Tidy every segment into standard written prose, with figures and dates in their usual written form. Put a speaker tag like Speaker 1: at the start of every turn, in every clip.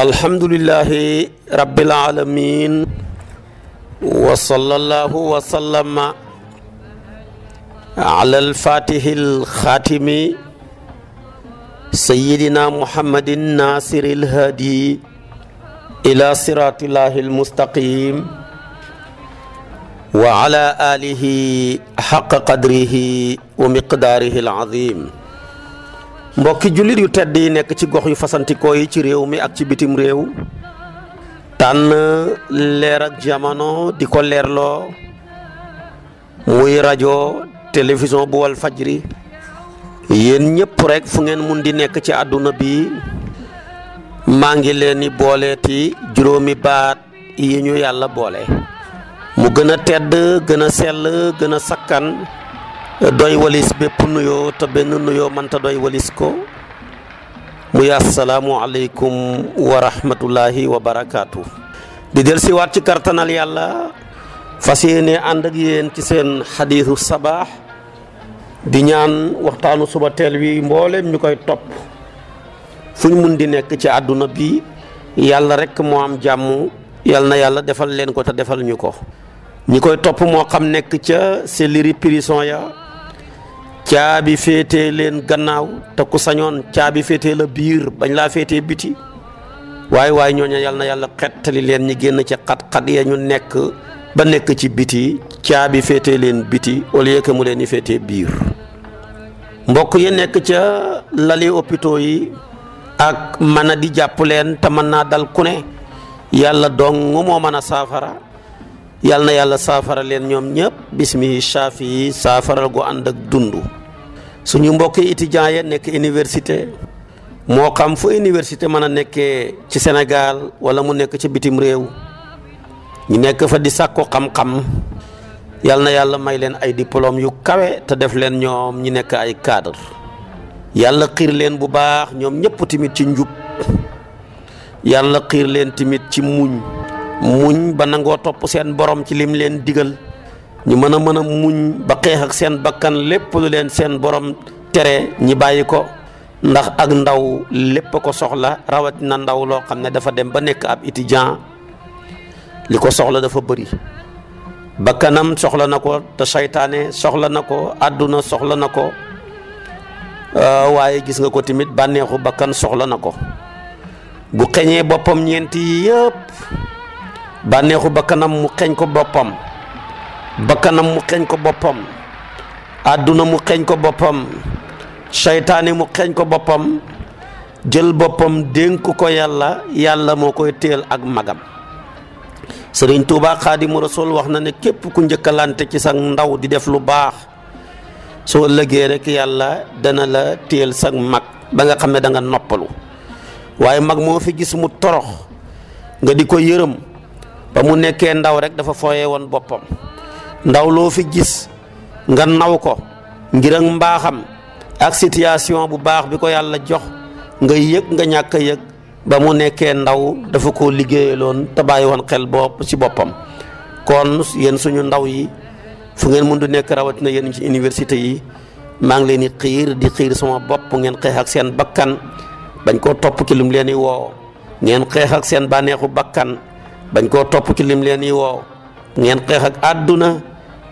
Speaker 1: alhamdulillahi rabbil alamin wa sallallahu wa sallama ala al-fatihil khatimi sayyidina muhammadin nasiril hadi ila siratillahil mustaqim wa ala alihi haqqa qadrihi wa miqdarihil azim. mbokki jullit yu tedd yi nekk ci gox yu fasantikoo yi ci réew mi ak ci bitim réew tànn leer ak jamono di ko leerloo muy rajo télévision bu wal fajri yéen ñëpp rek fu ngeen mun di nekk ci àdduna bi maa ngi leen di booleeti juróomi baat yi ñu yàlla boole mu gën a tedd gën a sell gën a sakkan doy walis bépp nuyoo te benn nuyoo mënta doy walis ko muy assalaamu aleykum wa rahmatullahi wa barakaatu. di del si waat ci kartanal yàlla fas yéene ànd ak yéen ci seen xadiisu sabaax di ñaan waxtaanu suba teel wi mboolem ñu koy topp fu ñu mun di nekk ci àdduna bi yàlla rek moo am jàmm yàlla na yàlla defal leen ko te defal ñu ko. ñi koy topp moo xam nekk ca seliri prison ya caabi féetee leen gannaaw te ku sañoon caabi féetee la biir bañ laa féetee biti waaye ñooñu yàlla na yàlla xettali leen ñi génn ci xat-xat ya ñu nekk ba nekk ci biti caabi féetee leen biti au lieu que mu leen di féetee biir. mbokk yi nekk ca lali hôpitaux yi ak mën a di jàpp leen te mën naa dal ku ne yàlla dong moo mën a saafara. yàlla na yàlla saafara leen ñoom ñëpp bismihi shaafi yi saafaral gu ànd ak dund. suñu mbokki étudiants ya nekk université moo xam fu université mën a nekkee ci Sénégal wala mu nekk ci bitim réew ñu nekk fa di sàkku xam-xam yàlla na yàlla may leen ay diplôme yu kawe te def leen ñoom ñi nekk ay cadre yàlla xiir leen bu baax ñoom ñëpp tamit ci njub yàlla xiir leen tamit ci muñ ba nangoo topp seen borom ci lim leen digal ñu mën a muñ ba xeex ak seen bakkan lépp lu leen seen borom tere ñi bàyyi ko ndax ak ndaw lépp ko soxla rawatina ndaw loo xam ne dafa dem ba nekk ab étudiant li ko soxla dafa bëri bakkanam soxla na ko te saytaane soxla na ko àdduna soxla na ko waaye gis nga ko tamit bànneexu bakkan soxla na ko bu xeñee boppam ñeenti yëpp bànneexu bakkanam mu xeeñ ko boppam bakkanam mu xeeñ ko boppam àdduna mu xeeñ ko boppam seytaane mu xeeñ ko boppam jël boppam dénk ko yàlla moo koy téel ak magam. Sëriñ Tuubaa Xaadimu Rasuul wax na ne képp ku njëkkalante ci sa ndaw di def lu baax soo ëllëgee rek yàlla dana la téel sa mag ba nga xam ne da nga noppalu waaye mag moo fi gis mu torox nga di ko yërëm ba mu nekkee ndaw rek dafa fooyee woon boppam ndaw loo fi gis nga naw ko ngir ak mbaaxam ak situation bu baax bi ko yàlla jox nga yëg nga ñàkk a yëg ba mu nekkee ndaw dafa ko liggéeyaloon te bàyyi woon xel bopp ci boppam. kon yéen suñu ndaw yi fu ngeen mun di nekk rawatina yéen ci université yi maa ngi leen di xiir sama bopp ngeen xeex ak seen bakkan bañ koo topp ci lim leen di woo ngeen xeex ak seen bànneexu bakkan bañ koo topp ci lim leen yi woo ngeen xeex ak àdduna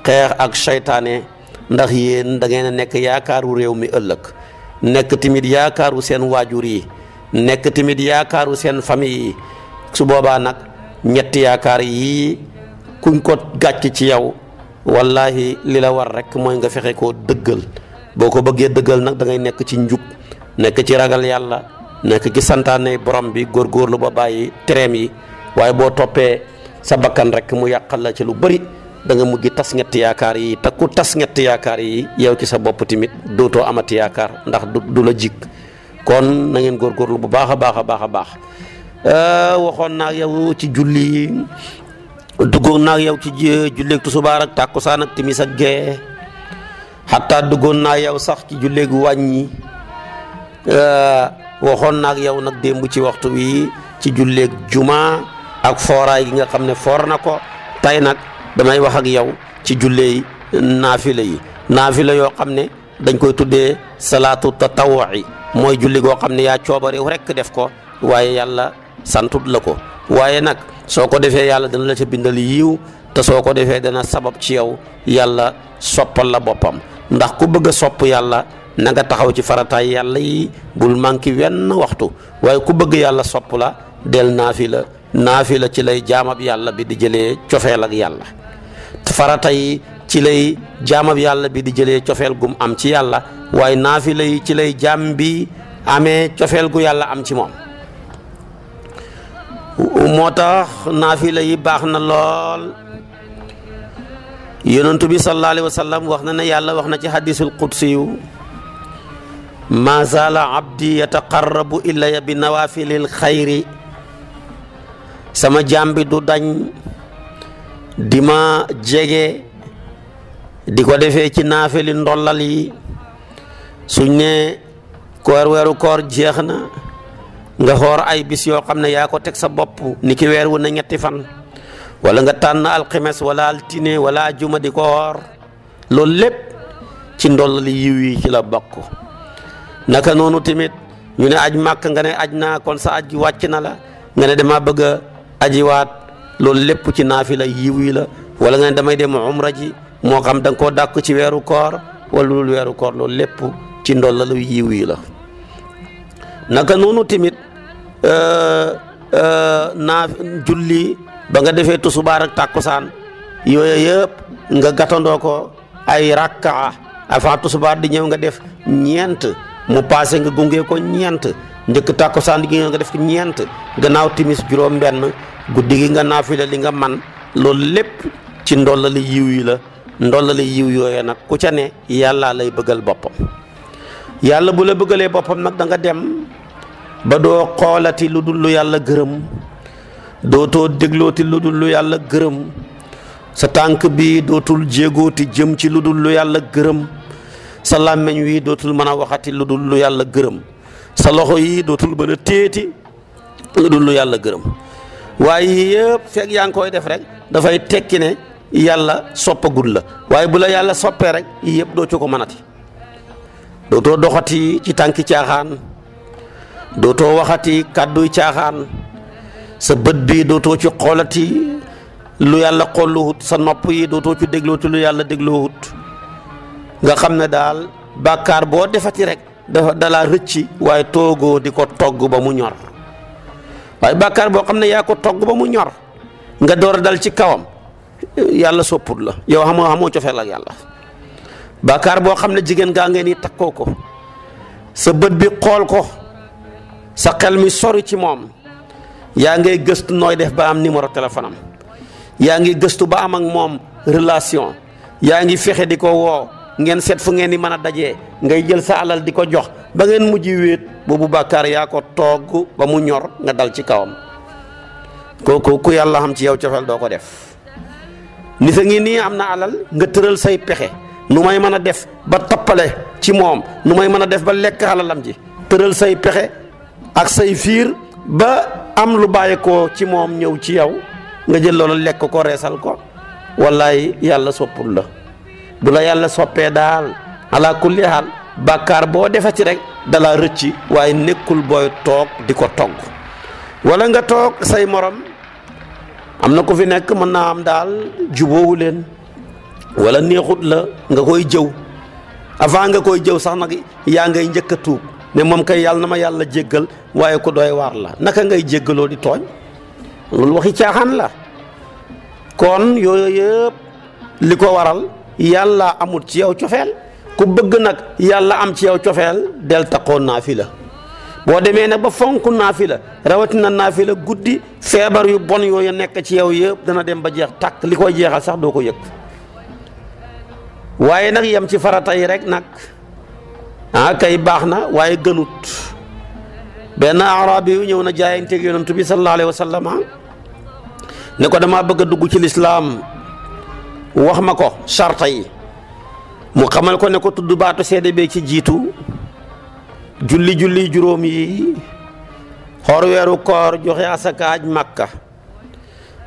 Speaker 1: xeex ak seytaane ndax yéen da ngeen a nekk yaakaaru réew mi ëllëg nekk tamit yaakaaru seen waajur yi nekk tamit yaakaaru seen famille yi su boobaa nag ñetti yaakaar yi kuñ ko gàcc ci yow wallahi li la war rek mooy nga fexe koo dëggal boo ko bëggee dëggal nag da ngay nekk ci njub nekk ci ragal yàlla nekk ci santaane borom bi góorgóorlu ba bàyyi tereem yi waaye boo toppee sa bakkan rek mu yàqal la ci lu bëri da nga mujj tas ñetti yaakaar yi te ku tas ñetti yaakaar yi yow ci sa bopp tamit dootoo amati yaakaar ndax du la jig kon na ngeen góorgóorlu bu baax a baax waxoon naa yow ci julli duggoon naa yow ci julleeg tusubaar ak tàkkusaan ak timis ak gee xataa duggoon naa yow sax ci julleegu wàññi waxoon naa yow nag démb ci waxtu wi ci julleeg juma ak fooraay gi nga xam ne foor na ko tey nag damay wax ak yow ci julleey naafila yoo xam ne dañ koy tuddee salaatu tatawu'i mooy julli goo xam ne yaa coobareew rekk def ko waaye yàlla santut la ko waaye nag soo ko defee yàlla dana la ca bindal yiw te soo ko defee dana sabab ci yow yàlla soppal la boppam ndax ku bëgg a sopp yàlla na nga taxaw ci farataay yàlla yi bul manqué wenn waxtu waaye ku bëgg yàlla sopp la del naafila ci lay jaamab yàlla bi di jëlee cofeel ak yàlla farata yi ci lay jaamab yàlla bi di jëlee cofeel gum am ci yàlla waaye naafila yi ci lay jaam bi amee cofeel gu yàlla am ci moom moo tax naafila yi baax na lool yonentu bi sallallahu alayhi wa sallam wax na ne yàlla wax na ci hadisul qudsi yu ma zaala abdi yataqarrabu ilayya bi nawafilil xayri sama jaam bi du dañ di ma jege di ko defee ci naafili ndollal yi suñ ne weeru koor jeex na nga xoor ay bis yoo xam ne yaa ko teg sa bopp ni ki weer wu na ñetti fan wala nga tànn alxemes wala altine wala ajuma di ko xoor loolu lépp ci ndollal yiw yi ci la bokk naka noonu tamit ñu ne aj màkk nga ne aj naa kon sa aj wàcc na la nga ne dama bëgg a ajiwaat loolu lépp ci naafila yiw yi la wala nga ne damay dem umra ji moo xam da nga koo dàkk ci weeru koor wala lu weeru koor loolu lépp ci ndollalu yiw yi la naka noonu tamit naa julli ba nga defee tusubaar ak tàkkusaan yooyu yëpp nga gàttandoo ko ay rakkaa avant tusubaar di ñëw nga def ñeent mu passé nga gunge ko ñeent njëkk tàkkusaan gi nga def ko ñeent gannaaw timis juróom benn guddi gi nga naafila li nga man loolu lépp ci ndollali yiw yi la ndollali yiw yooyu nag ku ca ne yàlla lay bëggal boppam yàlla bu la bëggalee boppam nag da nga dem ba doo xoolati lu dul lu yàlla gërëm dootoo déglooti lu dul lu yàlla gërëm sa tànk bi dootul jéegooti jëm ci lu dul lu yàlla gërëm sa làmmeñ wi dootul mën a waxati lu dul lu yàlla gërëm sa loxo yi dootul mën a téeti lu dul lu yàlla gërëm waaye yëpp fekk yaa ngi koy def rek dafay tekki ne yàlla soppagul la waaye bu la yàlla soppee rek yëpp doo ci ko mënati dootoo doxati ci tànki caaxaan dootoo waxati kàdduy caaxaan sa bët bi dootoo ci xoolati lu yàlla xooluwut sa nopp yi dootoo ci déglooti lu yàlla dégloowut nga xam ne daal bàkkaar boo defati rek dafa dalaa rëcci waaye toogoo di ko togg ba mu ñor waaye bàkkaar boo xam ne yaa ko togg ba mu ñor nga door a dal ci kawam yàlla sopput la yow xamoo cofeel ak yàlla bàkkaar boo xam ne jigéen gaa ngeen ni takkoo ko sa bët bi xool ko sa xel mi sori ci moom yaa ngay gëstu nooy def ba am numéro téléphone am yaa ngi gëstu ba am ak moom relation yaa ngi fexe di ko woo ngeen seet fu ngeen di mën a dajee ngay jël sa alal di ko jox ba ngeen mujj wéet boobu bàkkaar yaa ko togg ba mu ñor nga dal ci kawam kooku ku yàlla xam ci yow cofeel doo ko def nit a ngi nii am na alal nga tëral say pexe nu may mën a def ba tappale ci moom nu may mën a def ba lekk alalam ji tëral say pexe ak say fiir ba am lu bàyyi ko ci moom ñëw ci yow nga jël loolu lekk ko reesal ko wallaay yàlla soppul la bu la yàlla soppee daal ala kulli haal bàkkaar boo defati rek dala rëcci waaye nekkul booy toog di ko togg wala nga toog say morom am na ko fi nekk mën naa am daal jubóowu leen wala neexut la nga koy jëw avant nga koy jëw sax nag yaa ngay njëkk a tuub ne moom kay yàlla na ma yàlla jéggal waaye ku doy waar la naka ngay jéggaloo di tooñ loolu waxi caaxaan la kon yooyu yëpp li ko waral yàlla amul ci yow cofeel ku bëgg nag yàlla am ci yow cofeel del taqoo naafila boo demee nag ba fonk naafila rawatina naafila guddi feebar yu bon yooyu nekk ci yow yëpp dana dem ba jeex tàkk li koy jeexal sax doo ko yëg waaye nag yem ci farata yi rek nag kay baax na waaye gënut benn arabi yu ñëw na jaayanteeg yonent bi sallallahu alayhi wa sallam ne ko damaa bëgg a dugg ci lislaam wax ma ko sarta yi mu xamal ko ne ko tudd baatu seede bee ci jiitu julli juróom yi xoor weeru koor joxe asakaaj makka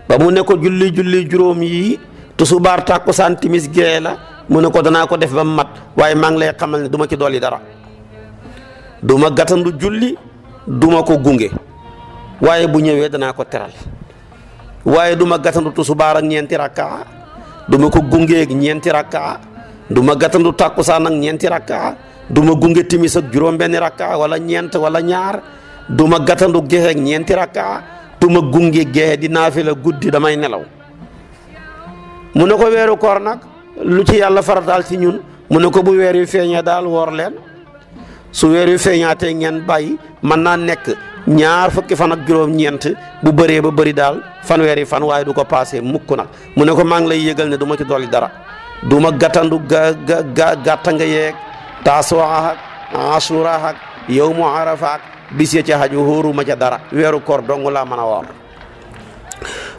Speaker 1: ba mu ne ko julli juróom yi tusubaar tàkkusaan timis gee la mu ne ko danaa ko def ba mat waaye maa ngi lay xamal ne duma ci dolli dara duma gàttandu julli duma ko gunge waaye bu ñëwee danaa ko teral waaye du ma gàttandu tusubaar ak ñeenti rakkaa du ma ko gungeeg ñeenti rakkaa du ma gàttandu tàkkusaan ak ñeenti rakkaa du ma gunge timis ak juróom-benni rakkaa wala ñeent wala ñaar du ma gàttandu gexe ak ñeenti rakkaa du ma gunge gexe di naafila guddi damay nelaw. mu ne ko weeru koor nag lu ci yàlla farataal ci ñun mu ne ko bu weer yu feeñee daal woor leen su weer yu feeñaatee ngeen bàyyi mën naa nekk ñaar fukki fan ak juróom-ñeent bu bëree ba bëri daal fanweeri fan waaye du ko paasee mukk nag mu ne ko maa ngi lay yëgal ne du ma ci dolli dara du ma gàttandu gàtta nga yeeg taasuwaa ak asura ak yawmu arafa ak bis ya ca xaju hóoruma ca dara weeru koor dong laa mën a woor.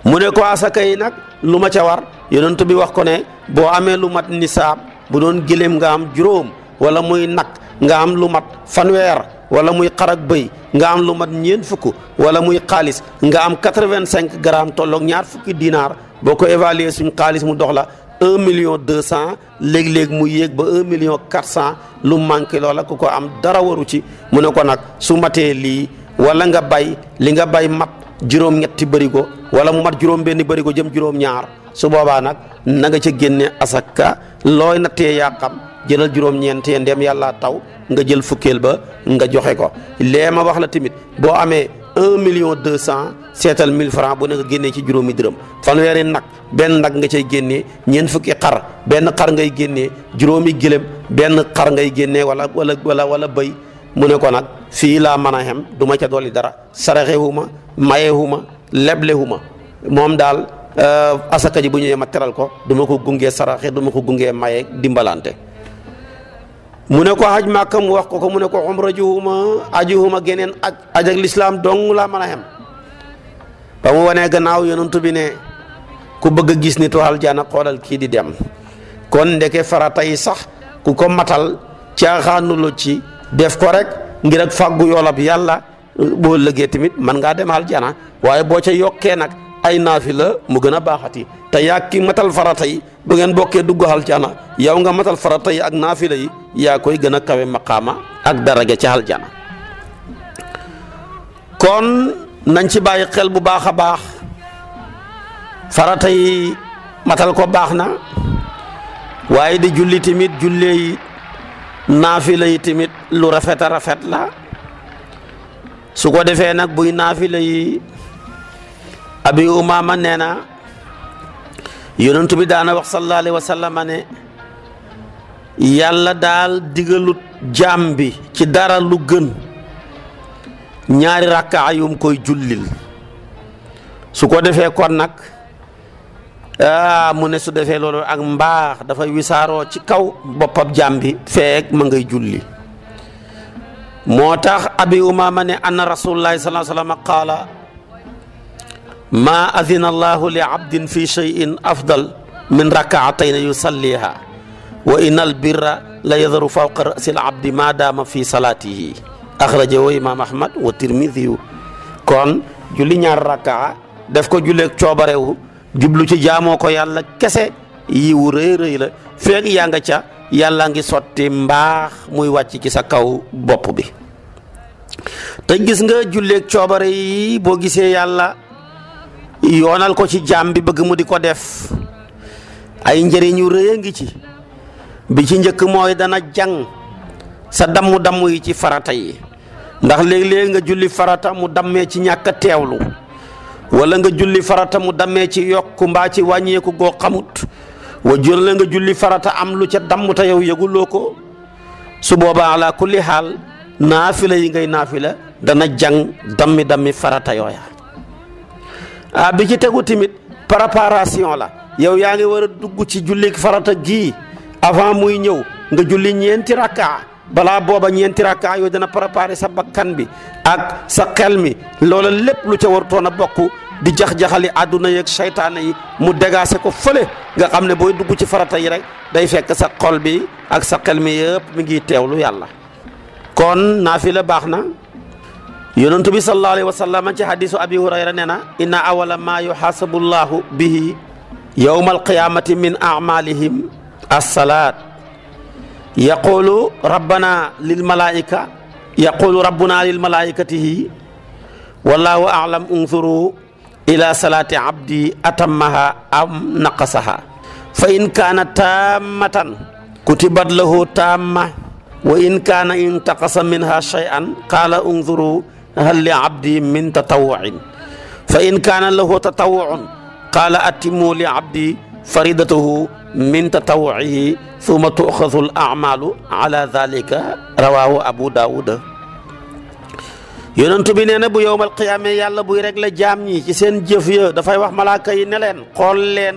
Speaker 1: mu ne ko asaka yi nag lu ma ca war yonent bi wax ko ne boo amee lu mat nisaab bu doon gëléem nga am juróom wala muy nag nga am lu mat fanweer wala muy xar ak bëy nga am lu mat ñeent fukk wala muy xaalis nga am 85 grammes tolloog ñaar fukki dinaar boo ko évaluer suñ xaalis mu dox la 1,200,000 léeg-léeg mu yéeg ba 1,400,000 lu manqué loola ku ko am dara waru ci mu ne ko nag su matee lii wala nga bay li nga bay mat juróom-ñetti bërigo wala mu mat juróom-benni bërigo jëm juróom-ñaar su boobaa nag na nga ca génne asaka looy nattee yaa xam jëlal juróom-ñeentee ndem yàlla taw nga jël fukkeel ba nga joxe ko lee ma wax la tamit boo amee 1,200,000 seetal 1000 francs bu ne nga génnee ci juróomi dërëm fanweeri nag benn nag nga cay génnee ñeent fukki xar benn xar ngay génnee juróomi gëlëm benn xar ngay génnee wala bëy mu ne ko nag fii laa mën a xem du ma ca dolli dara saraxewuma mayewuma leblewuma moom daal asaka ji bu ñëwee ma teral ko du ma ko gungee saraxe du ma ko gungee maye dimbalante. mu ne ko haj Màkka mu wax ko mu ne ko umra ajuhuma geneen aj ak lislaam dong laa mën a xem ba mu wanee gannaaw yonent bi ne ku bëgg a gis nitu aljana xoolal kii di dem kon ndeke farata yi sax ku ko matal caaxaanuloo ci def ko rek ngir ak fàggu yoolab yàlla boo lëggee tamit man ngaa dem aljana waaye boo ca yokkee nag ay naafila mu gën a baaxati te yaa ki matal farata yi bu ngeen bokkee dugg aljana yow nga matal farata yi ak naafila yi yaa koy gën a kawe maqaama ak daraja ci aljana. kon nañ ci bàyyi xel bu baax a baax farata yi matal ko baax na waaye di julli tamit jullee yi naafila yi tamit lu rafet a rafet la su ko defee nag buy naafila yi abi umaama nee na yonent bi daana wax sallallahu alayhi wa sallam ne yàlla daal digalut jaam bi ci dara lu gën ñaari rakkaa yum koy jullil su ko defee kon nag mu ne su defee loolu ak mbaax dafay wisaaroo ci kaw boppam jaam bi feek ma ngay julli moo tax abi umaama ne anna rasulullahi sallallahu alayhi wa sallam qaala ma adina allahu li abdin fi shay'in afdal min rakaatayni yusalliha wa inna albirra la yadharu fawqa ra'si al-abdi ma dama fi salatihi akhrajahu imam ahmad wa tirmidhi kon julli ñaar rakaa def ko julleeg coobarewu jublu ci jaamoo ko yàlla kese yiwu rëy rëy la feeg yaa nga ca yàlla ngi sotti mbaax muy wàcc ci sa kaw bopp bi te gis nga julleeg coobare yi boo gisee yàlla yoonal ko ci jaam bi bëgg mu di ko def ay njëriñu rëy a ngi ci bi ci njëkk mooy dana jàng sa damm yi ci farata yi ndax léeg-léeg nga julli farata mu dammee ci ñàkk a teewlu wala nga julli farata mu dammee ci yokk mbaa ci wàññeeku goo xamut la nga julli farata am lu ca damm te yow yëguloo ko su boobaa ala kulli xaal naafila yi ngay naafila dana jàng dammi farata yooya bi ci tegu tamit préparation la yow yaa ngi war a dugg ci julli farata gii avant muy ñëw nga julli ñeenti rakkaa balaa booba ñeenti rakkaa yooyu dana préparer sa bakkan bi ak sa xel mi loola lépp lu ca warutoon a bokk di jax-jaxali àdduna yeeg seytaane yi mu dégaase ko fële nga xam ne booy dugg ci farata yi rek day fekk sa xol bi ak sa xel mi yëpp mi ngi teewlu yàlla. kon naafila baax na yonent bi sallallahu alayhi wa sallam ci hadisu abi hurayra nee na inna awala ma yuhasabu llahu bihi yawma alqiyamati min amalihim as-salaat yaqulu rabbuna lil malaa'ikatihi wallahu a'lam. unzuru ila salaati abdi atammaha am naqasaha fa in kaana tammatan kutibat lahu tamma wa in kaana intaqasa minha shay'an qala unzuru hal li abdi min tatawwu'in fa in kaana lahu tatawwu'un qala atimmu li abdi faridatahu min tatawwu'ihi thumma tu'khadhu al a'malu ala dhalika rawahu abu daawud. yonent bi nee na bu yowmal qiyaame yàlla buy régler jaam ñi ci seen jëf ya dafay wax malaaka yi ne leen xool leen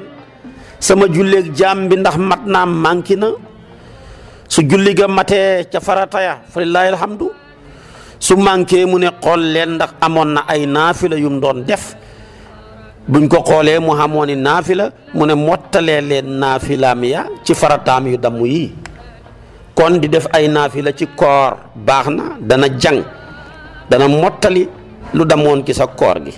Speaker 1: sama julleeg jaam bi ndax mat naa manqué na. su julli ga matee ca farata ya fa lillaahi alhamdu, su manqué mu ne xool leen ndax amoon na ay naafila yum doon def. buñ ko xoolee mu xamoon ni naafila mu ne mottalee leen naafilaam ya ci farataam yu damm yi. kon di def ay naafila ci koor baax na, dana jàng dana mottali lu damoon ci sa koor gi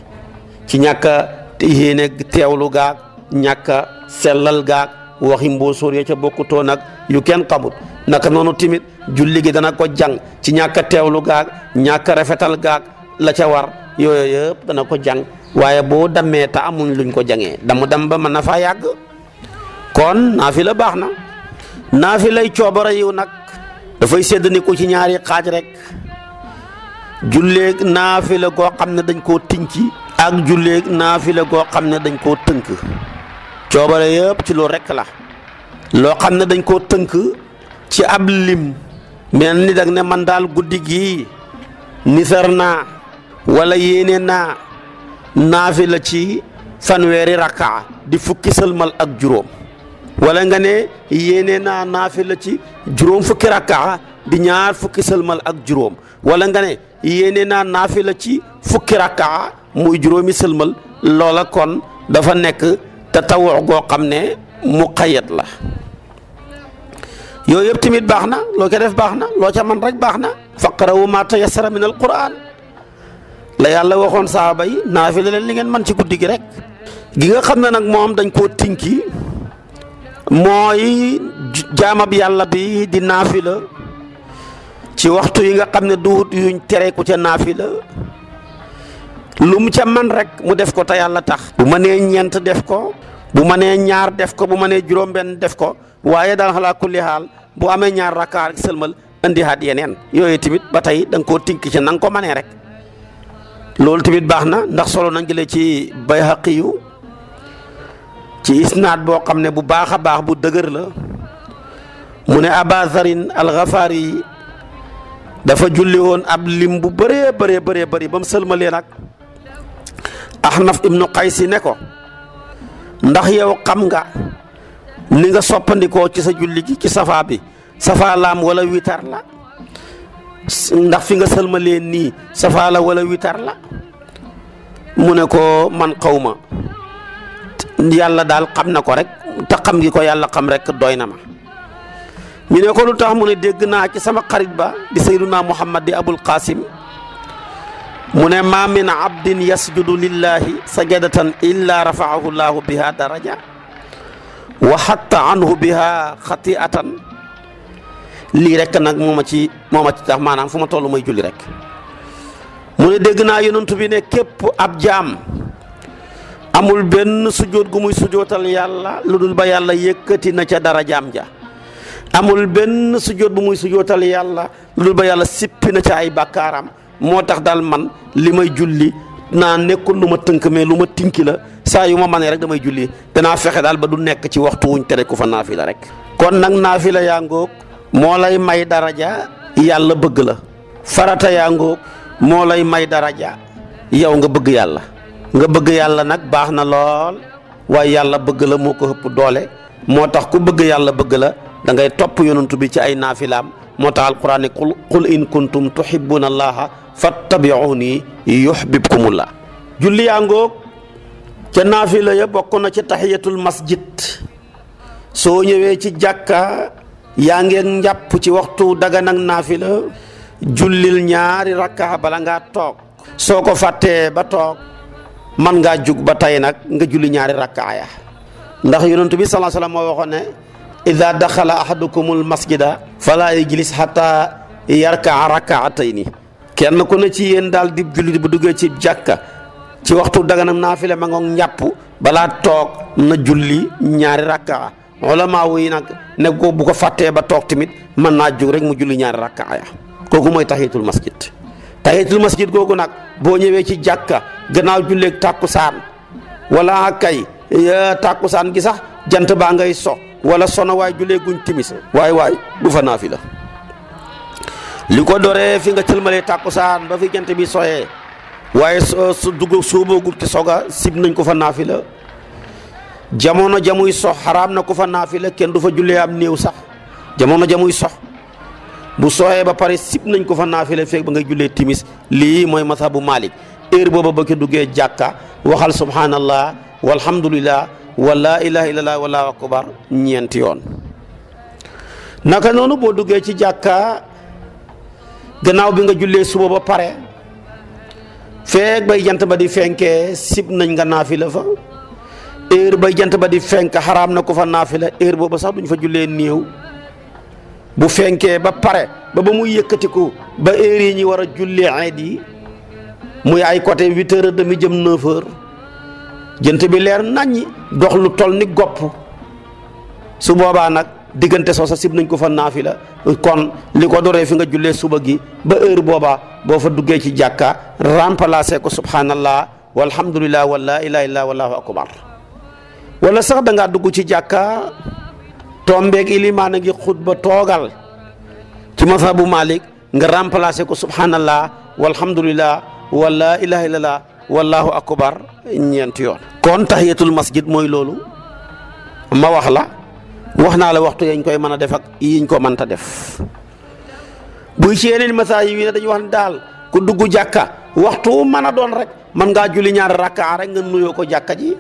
Speaker 1: ci ñàkk a yéene teewlu gaag ñàkk a sellal gaag waxi mbóosóor ya ca bokkutoon ak yu kenn xamut. naka noonu timit julli gi dana ko jàng ci ñàkk a teewlu gaag ñàkk a rafetal gaag la ca war yooyu yëpp dana ko jàng. waaye boo dammee te amuñ luñ ko jàngee dam ba mën na faa yàgg. kon naafila baax na. naafilay coobara yiw nag dafay séddaniku ci ñaari xaaj rek. julleeg naafila goo xam ne dañ koo tinki ak julleeg naafila goo xam ne dañ koo tënk. coobare yëpp ci loolu rek la. loo xam ne dañ koo tënk ci ab lim mel ni dag ne man daal guddi gii nisar naa wala yéene naa naafila ci fanweeri rakkaa di fukki sëlmal ak juróom, wala nga ne yéene naa naafila ci juróom fukki rakkaa di ñaar fukki sëlmal ak juróom, wala nga ne yéene naa naafila ci fukki rakkaa muy juróomi sëlmal. loola kon dafa nekk tatawu goo xam ne muqayyad la. yooyu yëpp tamit baax na, loo ko def baax na, loo ca man rek baax na. faqra'u ma tayassara min alquran la yàlla waxoon saaba yi naafila leen li ngeen man ci guddi gi rek. gi nga xam ne nag moom dañ koo tinki mooy jaamab yàlla bi di naafila ci waxtu yi nga xam ne duut yuñ tere ku ca naafila lu mu ca man rek mu def ko te yàlla tax. bu ma nee ñeent def ko, bu ma nee ñaar def ko, bu ma nee juróom-benn def ko, waaye daal xalaa kulli xaal bu amee ñaar rakkaa rek sëlmal indi haat yeneen. yooyu tamit ba tey da nga koo tinki ci na nga ko manee rek. loolu tamit baax na ndax solo nañ jëlee ci Bayhaqi yu ci isnaad boo xam ne bu baax a baax bu dëgër la. mu ne Aba Zarin al-Ghafari dafa julli woon ab lim bu bëree bëri ba mu sëlmalee nag Ahnaf ibnu Qaysi ne ko ndax yow xam nga ni nga soppandikoo ci sa julli gi ci safa bi safa laam wala witar la, ndax fi nga sëlmalee nii safa la wala witar la. mu ne ko man xawma, yàlla daal xam na ko rek te xam gi ko yàlla xam rek doy na ma. ñu ne ko lu tax mu ne dégg naa ci sama xarit ba di sayyiduna Muhammad di Abul Qasim mu ne ma min abdin yasjudu lillahi sajadatan illa rafa'ahu llahu biha daraja wa hatta anhu biha khati'atan. lii rek nag moo ma ci tax maanaam fu ma toll may julli rek. mu ne dégg naa yonent bi ne képp ab jaam amul benn sujjóot gu muy sujjóotal yàlla lu dul ba yàlla yëkkati na ca dara jaam ja. amul benn sujjóot bu muy sujjóotal yàlla lu dul ba yàlla sippi na ca ay bàkkaaram. moo tax daal man li may julli naa nekkul lu ma tënk mais lu ma tinki la. saa yu ma manee rek damay julli danaa fexe daal ba du nekk ci waxtu wuñ tere ku fa naafila rek. kon nag naafila yaa ngoog moo lay may daraja yàlla bëgg la. farata yaa ngoog moo lay may daraja yow nga bëgg yàlla. nga bëgg yàlla nag baax na lool waaye yàlla bëgg la moo ko ëpp doole. moo tax ku bëgg yàlla bëgg la da ngay topp yonent bi ci ay naafilaam. moo tax alquran ne qul in kuntum tuhibbuna allaha fattabi'uni yuhbibkumullah. julli yaa ngoog ca naafila ya bokk na ci tahiyatul masjid. soo ñëwee ci jàkka yaa ngeen njàpp ci waxtu dagan ak naafila jullil ñaari rakka bala ngaa toog. soo ko fàttee ba toog man ngaa jug ba tey nag nga julli ñaari rakkaaya ndax yonent bi sallallahu alayhi wasallam moo waxoon ne ida daxala ahadukumul masjida fala yajlis hatta yarkaa rakaatayni kenn ku ne ci yéen daal di jullit bu duggee ci jàkka ci waxtu daganam naafila ma ngoog njàpp balaa toog na julli ñaari rakkaa ulama yi nag ne ko bu ko fàttee ba toog tamit mën naa jóg rek mu julli ñaari rakkaa ya kooku mooy tahiyatul masjid. tahiyatul masjid googu nag boo ñëwee ci jàkka gannaaw julleeg tàkkusaan wala kay tàkkusaan gi sax jant baa ngay so wala sono waay jullee guñ timis waay du fa naafila li ko doree fi nga cëlmalee tàkkusaan ba fi jant bi soyee waaye su dugg suuboogut te soga sib nañ ko fa naafila jamono jamuy sox xaraam na ko fa naafila kenn du fa jullee am néew sax jamono jamuy sox bu soxee ba pare sib nañ ko fa naafila fekk ba ngay jullee timis lii mooy mazhabu Malik heure booba ba ki duggee jàkka waxal subhanallah walhamdulillah wala ilaha illallah wallahu akbar ñeenti yoon. naka noonu boo duggee ci jàkka gannaaw bi nga jullee suba ba pare feek bay jant ba di fenkee sib nañ nga naafila fa heure bay jant ba di fenk xaraam na ko fa naafila heure booba sax duñ fa jullee néew bu fenkee ba pare ba muy yëkkatiku ba heure yi ñi war a jullee eid yi muy ay côté 8h30 jëm 9h jant bi leer naññi dox lu toll ni gopp su boobaa nag diggante soo sa sib nañ ko fa naafila kon li ko doree fi nga jullee suba gi ba heure booba boo fa duggee ci jàkka remplacer ko subhanallah walhamdulillah wala ilaha illa wallahu akbar wala sax da ngaa dugg ci jàkka tombeeg ilimaan a ngi xutba toogal ci mazhabu Malik nga remplacer ko subhanallah walhamdulillah wala ilaha illallah wallahu akbar ñeenti yoon. kon tahiyatul masjid mooy loolu ma wax naa la waxtu yañ koy mën a def ak yiñ ko mënta def buy ci yeneen masaa yi ne dañuy wax ne daal ku dugg jàkka waxtu mën a doon rek mën ngaa julli ñaari rakka rek nga nuyoo ko jàkka ji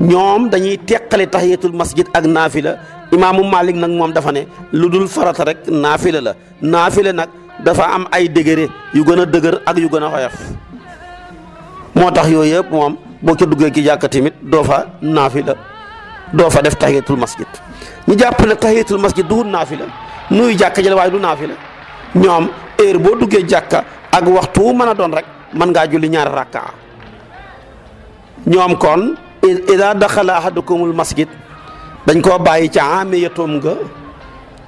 Speaker 1: ñoom dañuy teqale tahiyatul masjid ak naafila imaamu Malik nag moom dafa ne lu dul farata rek naafila la naafila nag dafa am ay degré yu gën a dëgër ak yu gën a xoyof moo tax yooyu yëpp moom boo ca duggee ki jàkka tamit doo fa naafila doo fa def tahiyatul masjid ñu jàpp ne tahiyatul masjid du naafila nuyu jàkka ji la waaye du naafila ñoom heure boo duggee jàkka ak waxtu wu mën a doon rek mën ngaa julli ñaari rakka ñoom kon ida daxala ahadukumul masjid dañ koo bàyyi ca amiyatoom nga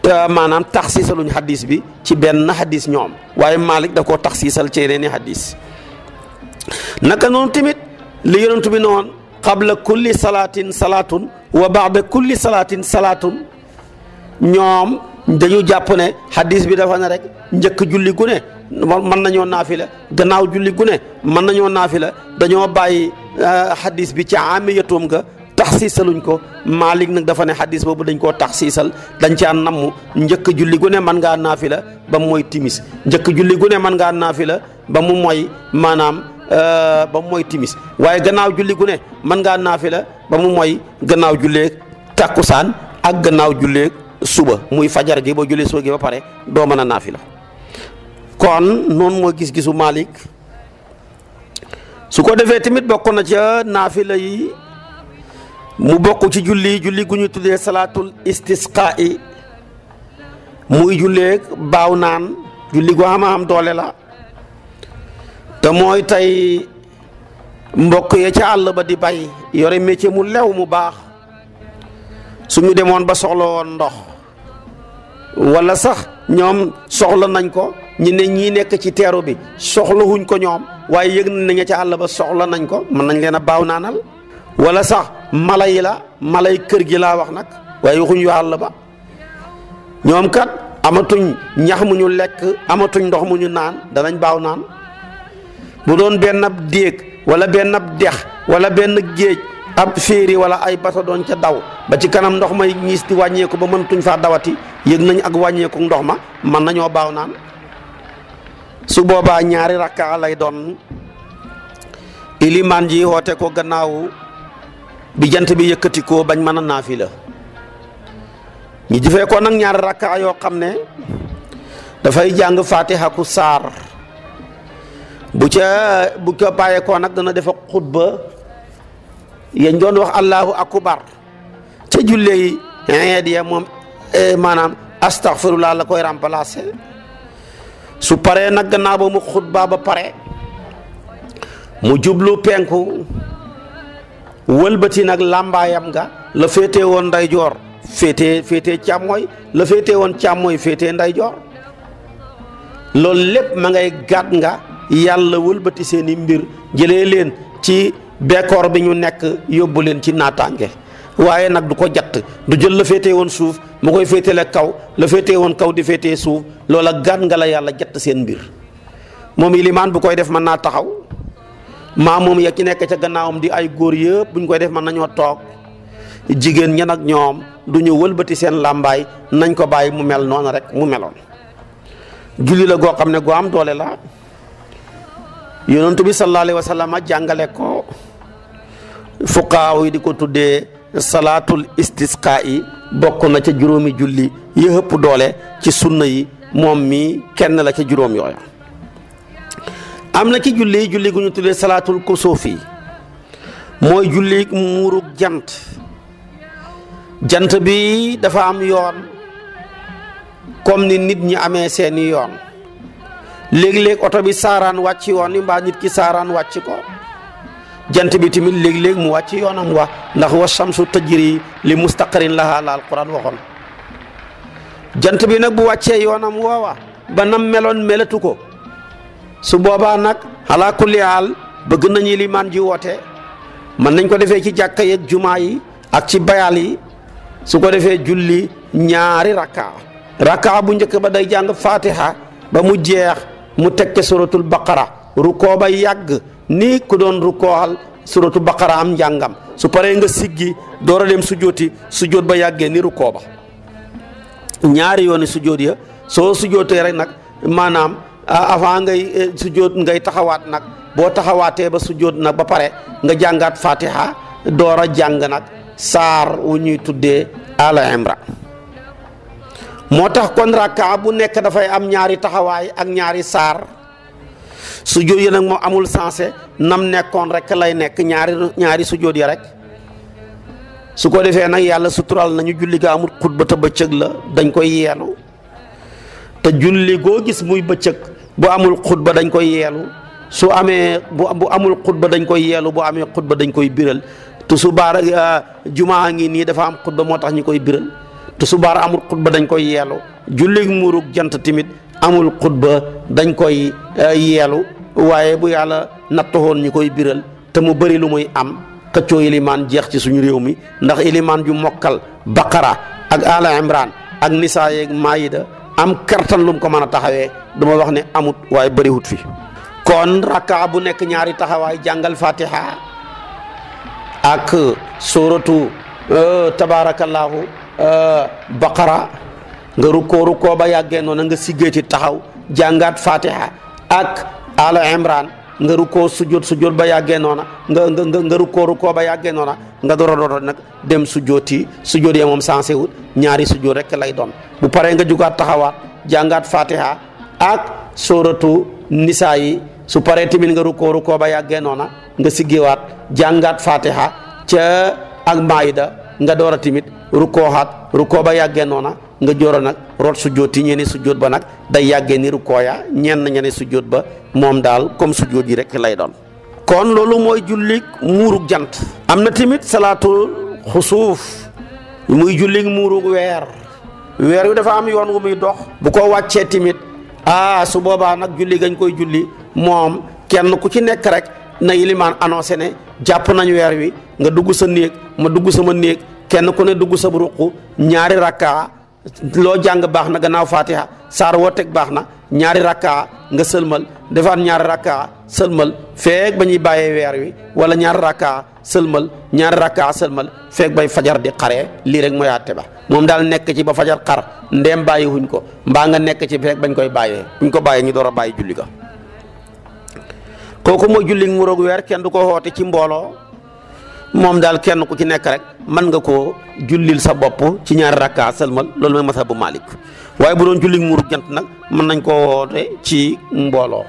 Speaker 1: te maanaam taxsiisaluñ hadis bi ci benn hadis ñoom waaye Malik da koo taxsiisal ci yeneen i hadis naka noonu tamit li yonent bi noonu qabla kulli salaatin salaatun wa baada kulli salaatin salaatun ñoom dañu jàpp ne hadis bi dafa ne rek njëkk julli gu ne mën nañoo naafila gannaaw julli gu ne mën nañoo naafila dañoo bàyyi hadis bi ci amiyatoom nga taxsiisaluñ ko Malik nag dafa ne hadis boobu dañ koo taxsiisal dañ caa namm njëkk julli gu ne mën ngaa naafila ba mu mooy timis njëkk julli gu ne mën ngaa naafila ba mu mooy maanaam ba mu mooy timis waaye gannaaw julli gu ne mën ngaa naafila ba mu mooy gannaaw julleeg tàkkusaan ak gannaaw julleeg suba muy fajar gi boo jullee suba gi ba pare doo mën a naafila kon noonu moo gis-gisu Malik su ko defee tamit bokk na ca naafila yi mu bokk ci julli gu ñu tuddee salaatul istisqaa'i muy julleeg baaw naan julli gu am doole la te mooy tey mbokk ya ca àll ba di bay yore métier mu lew mu baax suñu demoon ba soxla woon ndox wala sax ñoom soxla nañ ko ñu ne ñii nekk ci teeru bi soxlawuñ ko ñoom waaye yëg nañ ne ca àll ba soxla nañ ko mën nañ leen a baaw naanal wala sax mala yi la malay kër gi laa wax nag waaye waxuñ yu àll ba ñoom kat amatuñ ñax mu ñu lekk amatuñ ndox mu ñu naan danañ baaw naan bu doon benn ab déeg wala benn ab dex wala benn géej ab féeri wala ay bato doon ca daw ba ci kanam ndox may ñiis di wàññeeku ba mëntuñ faa dawati yëg nañ ak wàññeeku ndox ma mën nañoo baaw naan su boobaa ñaari rakka lay doon ilimaan ji woote ko gannaaw bi jant bi yëkkati ko bañ mën a naafila ñu jëfee ko nag ñaari rakka yoo xam ne dafay jàng fatiha ku saar bu ca bàyyee ko nag dana defa xutba yañ doon wax allahu akbar ca jullee yi ya moom maanaam astaghfirullah la koy remplacer su paree nag gannaaw ba mu xutba ba pare mu jublu penku wëlbati nag làmbaayam nga la féete woon ndeyjoor féete càmmooy la féete woon càmmooy féete ndeyjoor loolu lépp ma ngay gàtt nga yàlla wëlbati seeni mbir jëlee leen ci bekkoor bi ñu nekk yóbbu leen ci naataange waaye nag du ko jatt du jël la féete woon suuf mu koy féetele kaw la féete woon kaw di féete suuf loola gàtt nga la yàlla jatt seen mbir moom ilimaan bu koy def mën naa taxaw maa moom ya ci nekk ca gannaawam di ay góor yëpp buñ koy def mën nañoo toog jigéen ña nag ñoom du ñu wëlbati seen làmbaay nañ ko bàyyi mu mel noonu rek mu meloon julli la goo xam ne goo am doole la yonentu bi sallallahu alayhi wa sallam jàngale ko fuqaaw yi di ko tuddee salaatul istisqa yi bokk na ca juróomi julli yi ëpp doole ci sunna yi moom mi kenn la ca juróom yooya am na ci julli gu ñu tuddee salaatul kusuufi mooy julli muurug jant bi dafa am yoon comme ni nit ñi amee seeni yoon léeg-léeg oto bi saaraan wàcc yoon yi mbaa nit ki saaraan wàcc ko jant bi tamit léeg-léeg mu wàcc yoonam wa ndax wa shamsu tajri li mustaqarin laha la alquran waxoon jant bi nag bu wàccee yoonam woowa ba nam meloon melatu ko su boobaa nag ala kulli haal bëgg nañu limaan ji woote mën nañ ko defee ci jàkka yeeg jumaa yi ak ci bayal yi su ko defee julli ñaari rakka bu njëkk ba day jàng fatiha ba mu jeex mu teg ca suratul baqara rukkoo ba yàgg ni ku doon rukkooxal suratul baqara am njàngam su paree nga siggi door a dem sujjóot ba yàggee ni rukkoo ba ñaari yooni sujjóot ya soo sujjóotee rek nag maanaam avant ngay sujjóot ngay taxawaat nag boo taxawaatee ba sujjóot nag ba pare nga jàngaat fatiha door a jàng nag saar wu ñuy tuddee Ala Imran moo tax kon rakka bu nekk dafay am ñaari taxawaay ak ñaari saar sujjóot yi nag moo amul sensé nam nekkoon rek lay nekk ñaari sujjóot ya rek su ko defee nag yàlla sutural nañu julli ga amul xutba te bëccëg la dañ koy yeelu te julli goo gis muy bëccëg bu amul xutba dañ koy yeelu su amee bu amul xutba dañ koy yeelu bu amee xutba dañ koy biral te subaar jumaa ngi nii dafa am xutba moo tax ñu koy biral te subaar amul xutba dañ koy yeelu julli muurug jant tamit amul xutba dañ koy yeelu waaye bu yàlla nattoon ñu koy biral te mu bëri lu muy am xëccoo ilimaan jeex ci suñu réew mi ndax ilimaan ju mokkal baqara ak ala imran ak nisaa yeeg maayida am kartan lu mu ko mën a taxawee dama wax ne amut waaye bëriwut fi kon rakka bu nekk ñaari taxawaay jàngal fatiha ak suratu tabarakallahu baqara nga rukkoo ba yàggee noona nga siggeeti taxaw jàngaat fatiha ak ala imran nga rukkoo sujjóot ba yàggee noona nga rukkoo ba yàggee noona nga door nag dem sujjóot ya moom sensé wut ñaari sujjóot rek lay doon bu paree nga jugaat taxawaat jàngaat fatiha ak suratu nisaa yi su paree tamit nga rukkoo ba yàggee noona nga siggewaat jàngaat fatiha ca ak maayida nga door a tamit rukkoo ba yàggee noona nga joor a nag root sujjóot yi ñeeni sujjóot ba nag day yàggee ni rukkoo ya ñene sujjóot ba moom daal comme sujjóot yi rek lay doon kon loolu mooy jullig muurug jant am na tamit salaatul xusuuf muy jullig muurug weer wi dafa am yoon wu muy dox bu ko wàccee tamit su boobaa nag julli gañ koy julli moom kenn ku ci nekk rek na ilimaan annoncé ne jàpp nañ weer wi nga dugg sa néeg ma dugg sama néeg kenn ku ne dugg sa ruq ñaari rakka loo jàng baax na gannaaw fatiha saar woo teg baax na ñaari rakka nga sëlmal defaat ñaari rakka sëlmal feeg ba ñuy bàyyee weer wi wala ñaari rakka sëlmal feeg bay fajar di xaree lii rek mooy àtte ba moom daal nekk ci ba fajar xar ndeem bàyyi wuñ ko mbaa nga nekk ci feeg bañ koy bàyyee buñ ko bàyyee ñu door a bàyyi julli ga kooku mooy julli muurug weer kenn du ko xoote ci mbooloo moom daal kenn ku ci nekk rek mën nga koo jullil sa bopp ci ñaari rakka sëlmal loolu mooy mazhabu Malik waaye bu doon julli muurug jant nag mën nañ koo woote ci mbooloo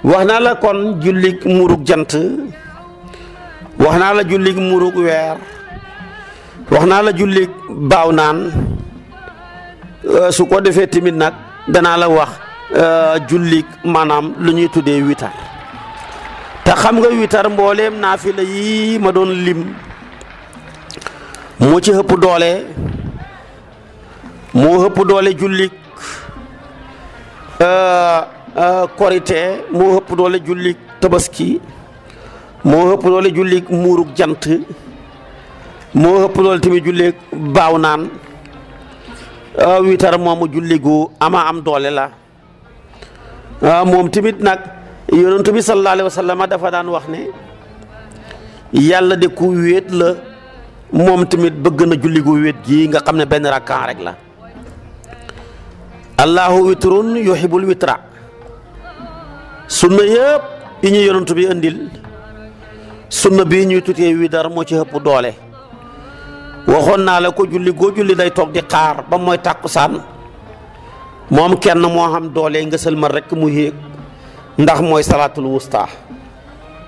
Speaker 1: wax naa la kon julli muurug jant wax naa la julli muurug weer wax naa la julli baaw naan su ko defee tamit nag danaa la wax julli maanaam lu ñuy tuddee witar te xam nga witar mbooleem naafila yi ma doon lim moo ci ëpp doole moo ëpp doole jullik korite moo ëpp doole jullik tabaski moo ëpp doole jullik muurug jant moo ëpp doole tamit jullik baaw naan witar moomu julli gu ama am doole la moom tamit nag yonent bi sallallahu alayhi wa sallam dafa daan wax ne yàlla de ku wéet la moom tamit bëgg na julli gu wéet gi nga xam ne benn rakkaan rek la allahu witrun yuhibbul witra sunna yëpp yi ñu yonent bi indil sunna bii ñuy tutee witar moo ci ëpp doole waxoon naa la ko julli goo julli day toog di xaar ba mooy tàkkusaan moom kenn moo xam doole nga sëlmal rek mu yéeg ndax mooy salaatul wusta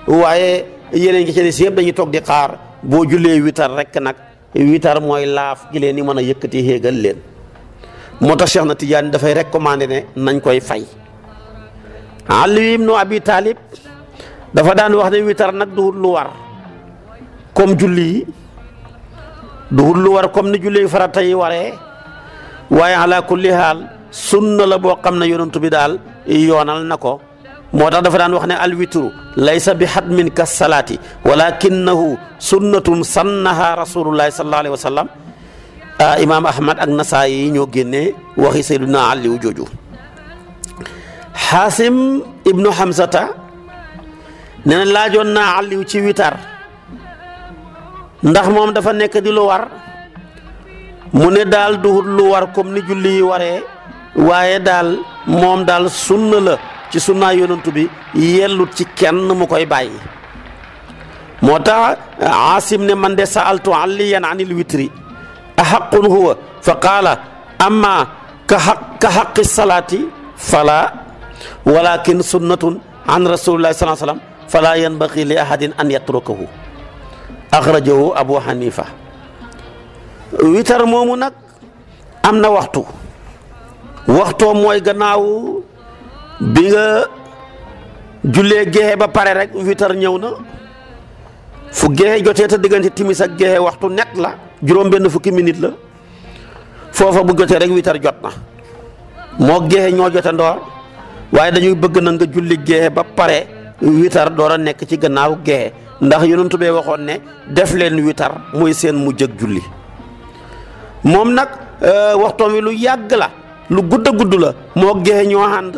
Speaker 1: waaye yeneen ngi ci des yëpp dañuy toog di xaar boo jullee witar rek nag witar mooy laaf gi leen ni mën a yëkkati xéegal leen moo tax Cheikh na Tidiane dafay recommandé ne nañ koy fay. Ali ibnu Abi Talib dafa daan wax ne witar nag duhut lu war comme julli yi duhut lu war comme ni julli farata yi waree waaye ala kulli haal sunna la boo xam ne yonent bi daal yoonal na ko moo tax dafa daan wax ne alwitru laysa bi xatmin ka salaati walakinahu sunnatun sannaha rasulullahi sallallahu alayhi wa sallam imaam Ahmad ak Nasaayi yi ñoo génnee waxi Sayyiduna Aliyu jooju. Xaasim ibnu Hamzata nee na laajoon naa Aliyu ci witar ndax moom dafa nekk di lu war mu ne daal duhut lu war comme ni julli yi waree waaye daal moom daal sunna la ci sunnaa yonantu bi yellut ci kenn mu koy bàyyi moo tax Aasim ne man de sa'altu Aliyan anil witri ahaqqun huwa fa qaala amma ka haqqi salaati fala walakin sunnatun an rasulillahi sallallahu alayhi wa sallam fala yanbaghi li ahadin an yatrukahu axrajahu Abu Hanifa witar moomu nag am na waxtoo mooy gannaaw bi nga jullee gexe ba pare rek witar ñëw na fu gexe jotee te diggante timis ak gexe waxtu net la juróom benn fukki minute la foofa bu jotee rek witar jot na moo gexe ñoo jote ndoor waaye dañuy bëgg na nga julli gexe ba pare witar door a nekk ci gannaaw gexe ndax yonent bee waxoon ne def leen witar muy seen mujj ak julli moom nag waxtoom wi lu yàgg la lu gudd a gudd la moo gexe ñoo ànd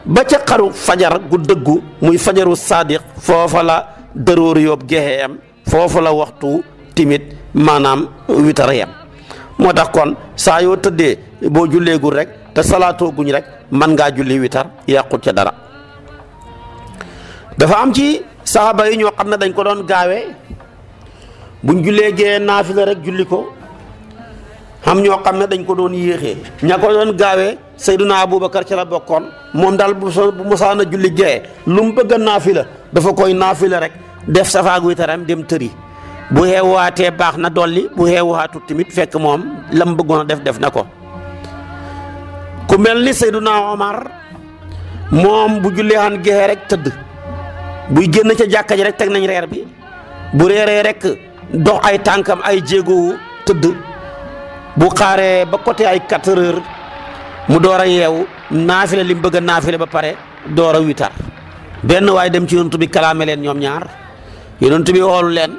Speaker 1: ba ca xaru fajar gu dëggu muy fajaru sadiq foofa la dëróor yóbbu gexe am foofa la waxtu timit maanaam witar yam moo tax kon saa yoo tëddee boo julleegul rek te salaatoo guñ rek mën ngaa julli witar yàqut ca dara dafa am ci saxaaba yi ñoo xam ne dañ ko doon gaawee buñ jullee gee naafila rek julli ko xam ñoo xam ne dañ ko doon yéexee ña ko doon gaawee Seyduna Aboubacar ci la bokkoon moom daal bu mosaana julli gee lu mu bëgg a naafila dafa koy naafila rek def safaag witaram dem tëri bu xeewaatee baax na dolli bu xeewaatut tamit fekk moom la mu bëggoon a def na ko ku mel ni Seyduna Omar moom bu jullee xan gee rek tëdd buy génn ca jàkka ji rek teg nañ reer bi bu reeree rek dox ay tànkam ay jéego tëdd bu xaaree ba côté ay 4 heures mu door a yeewu naafile li mu bëgg a naafile ba pare door a witar benn waaye dem ci yonent bi kalaame leen ñoom ñaar yonent bi xoolu leen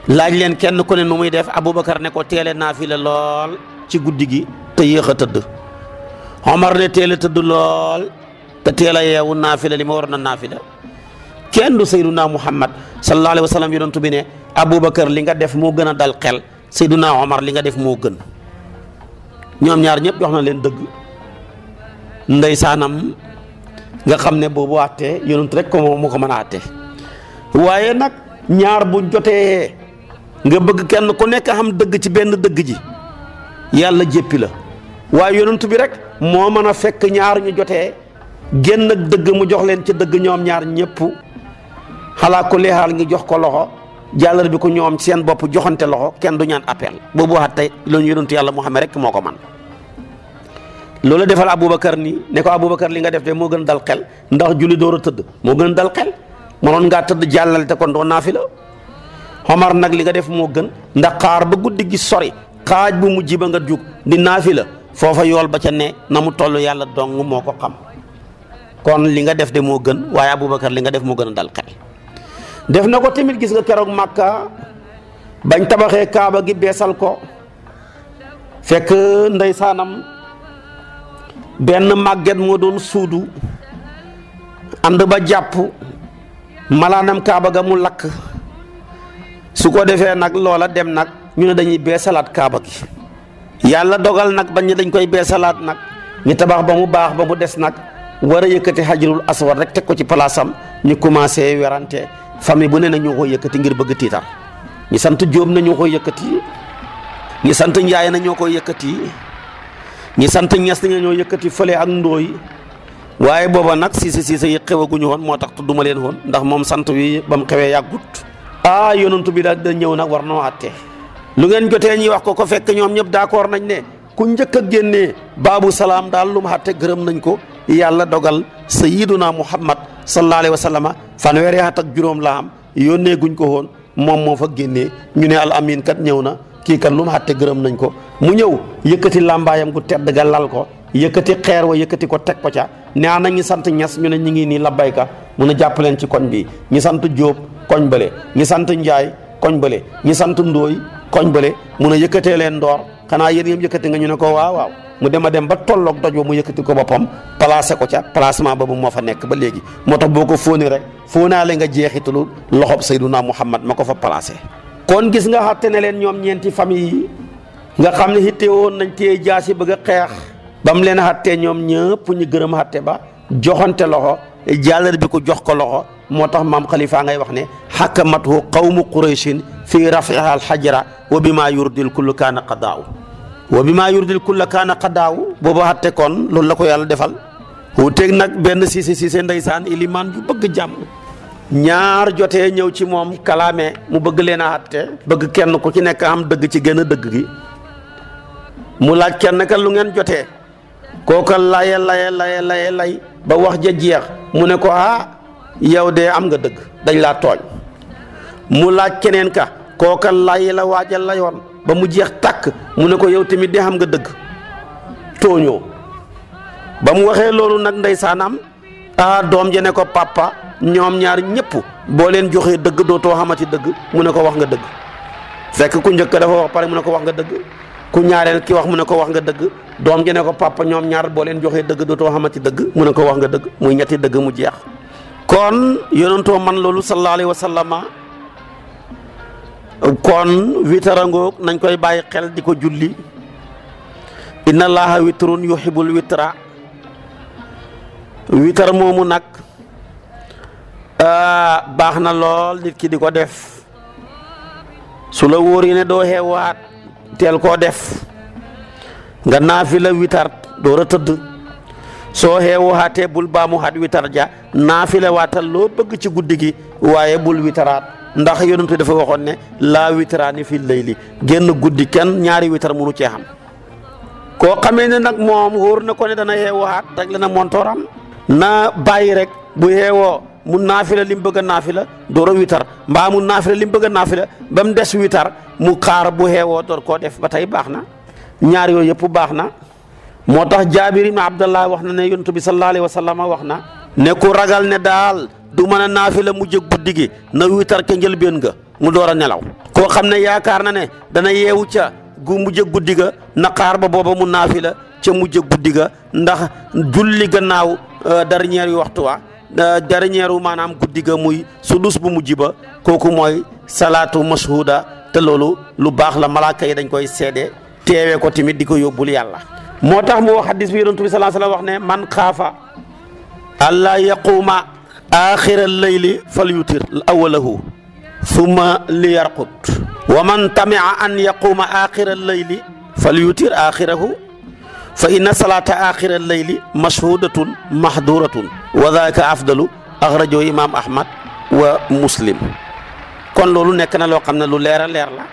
Speaker 1: laaj leen kenn ku ne nu muy def Aboubacar ne ko teele naafile lool ci guddi gi te yéex a tëdd Omar ne teel a tëdd lool te teel a yeewu naafile li ma waroon a naafile kenn du Seyduna Muhammad sallallahu alayhi wa sallam yonent bi ne Aboubacar li nga def moo gën a dal xel Seyduna Omar li nga def moo gën ñoom ñaar ñëpp jox na leen dëgg ndeysaanam nga xam ne boobu àttee yonent rek ko moo ko mën a àtte waaye nag ñaar bu jotee nga bëgg kenn ku nekk xam dëgg ci benn dëgg ji yàlla jéppi la waaye yonent bi rek moo mën a fekk ñaar ñu jotee génn ak dëgg mu jox leen ci dëgg ñoom ñaar ñëpp xalaa ko leexaal ngi jox ko loxo jàllar bi ko ñoom seen bopp joxante loxo kenn du ñaan appel boobu waxaat tey loolu yonent yàlla Muhammad rek moo ko man loolu defal Aboubacar nii ne ko Aboubacar li nga def de moo gën dal xel ndax julli door a tëdd moo gën dal xel mënoon ngaa tëdd jàllale te kon doo naafila Omar nag li nga def moo gën ndax xaar ba guddi gi sori xaaj bu mujj ba nga jug di naafila foofa yool ba ca ne na mu toll yàlla dong moo ko xam kon li nga def de moo gën waaye Aboubacar li nga def moo gën a dal xel def na ko tamit gis nga keroog Makka bañ tabaxee Kaaba gi beesal ko fekk ndeysaanam benn màgget moo doon suudu ànd ba jàpp malaanam Kaaba ga mu lakk su ko defee nag loola dem nag ñu ne dañuy beesalaat Kaaba gi yàlla dogal nag bañ ne dañ koy beesalaat nag ñu tabax ba mu baax ba mu des nag war a yëkkati xajarul aswad rek teg ko ci palaasam ñu commencé werante famille bu ne na ñoo koy yëkkati ngir bëgg tiitar ñi sant Jóob na ñoo koy yëkkati ñi sant Njaay na ñoo koy yëkkati ñi sant Ñas na ñoo yëkkati fële ak Ndooy waaye booba nag siise yi xewaguñu woon moo tax tudduma leen woon ndax moom sant wi ba mu xewee yàggut yonantu bi daal da ñëw nag war noo àtte lu ngeen jotee ñi wax ko fekk ñoom ñëpp d'accord nañ ne ku njëkk a génnee baabu salaam daal lu mu àtte gërëm nañ ko yàlla dogal sayyiduna Muhammad sallallahu alayhi wa sallam fanweeri at ak juróom la am yónnee guñ ko woon moom moo fa génnee ñu ne al amin kat ñëw na kii kat lu mu àtte gërëm nañ ko mu ñëw yëkkati làmbaayam gu tedd ga lal ko yëkkati xeer wa yëkkati ko teg ko ca nee na ñi sant Ñas ñu ne ñu ngi nii labbayka mun a jàpp leen ci koñ bi ñi sant Jóob koñ bële ñi sant Njaay koñ bële ñi sant Ndooy koñ bële mun a yëkkatee leen ndoor xanaa yéen yëpp yëkkati nga ñu ne ko waaw mu dem a dem ba tolloog doj ba mu yëkkati ko boppam placé ko ca placement boobu moo fa nekk ba léegi moo tax boo ko fóonee rek fóonaale nga jeexitalu loxob Sayyiduna Muhammad ma ko fa placé. kon gis nga xatte ne leen ñoom ñeenti famille yi nga xam ne hitte woon nañ téye jaasi bëgg a xeex ba mu leen xattee ñoom ñëpp ñu gërëm xatte ba joxante loxo jàllar bi ko jox ko loxo moo tax maam Khalifa ngay wax ne xakamathu qawmu Qurayshin fii rafiha alxajra wa bi maa yurdil kullu kaana qadaaw wa bi maa yurdil kullu kaana qadaaw boobu xatte kon loolu la ko yàlla defal wuuteeg nag benn siise ndeysaan ilimaan yu bëgg jàmm ñaar jotee ñëw ci moom kalaame mu bëgg leen a xatte bëgg kenn ku ci nekk am dëgg ci gën a dëgg gi mu laaj kenn ka lu ngeen jotee kooka lay ba wax ja jeex mu ne ko yow de am nga dëgg dañ laa tooñ mu laaj keneen ka kooka la waajal layoon ba mu jeex tàkk mu ne ko yow tamit de am nga dëgg tooñoo ba mu waxee loolu nag ndeysaanam doom ja ne ko papa ñoom ñaar ñëpp boo leen joxee dëgg dootoo xamati dëgg mu ne ko wax nga dëgg fekk ku njëkk dafa wax pare mu ne ko wax nga dëgg ku ñaareel ki wax mu ne ko wax nga dëgg doom ji ne ko papa ñoom ñaar boo leen joxee dëgg dootoo xamati dëgg mu ne ko wax nga dëgg muy ñetti dëgg mu jeex kon yonentoo man loolu sallallahu alayhi wa sallama kon witarangoog nañ koy bàyyi xel di ko julli inna allaha witrun yuhibbul witra witar moomu nag baax na lool nit ki di ko def su la wóor yi ne doo xeewaat teel koo def nga naafila witar door a tëdd soo xeewaatee bul baamu xaat witar ja naafila waatal loo bëgg ci guddi gi waaye bul witaraat ndax yonentu dafa waxoon ne laa witaraani fi layli génn guddi kenn ñaari witar munu cee xam koo xamee ne nag moom wóor na ko ne dana xeewaat rek la na montooram na bàyyi rek bu xeewoo mu naafila li mu bëgg a naafila door a witar mbaa mu naafila li mu bëgg a naafila ba mu des witar mu xaar bu xeewoo door koo def ba tey baax na ñaar yooyu yëpp baax na moo tax Jaabir ibn Abdallah wax na ne yonent bi sallallahu alayhi wa sallam wax na ne ku ragal ne daal du mën a naafila mujj guddi gi na witar ca njëlbéen ga mu door a nelaw koo xam ne yaakaar na ne dana yeewu ca gu mujj guddi ga na xaar ba booba mu naafila ca mujj guddi ga ndax julli gannaaw dernier yu waxtu wa dernier maanaam guddi ga muy sudus bu mujj ba kooku mooy salaatu mashhuda te loolu lu baax la malaaka yi dañ koy seede teewee ko tamit di ko yóbbul yàlla moo tax mu wax hadis bi yonent bi sallallahu alayhi wa sallam wax ne man xaafa allaa yaquuma axira layli fal yutir awalahu summa li yarqut wa man tamia an yaquuma axira layli fal yutir axirahu fa inna salata axira layli mashhudatun mahduratun wa dhalika afdalu axrajo imam ahmad wa muslim kon loolu nekk na loo xam ne lu leer a leer la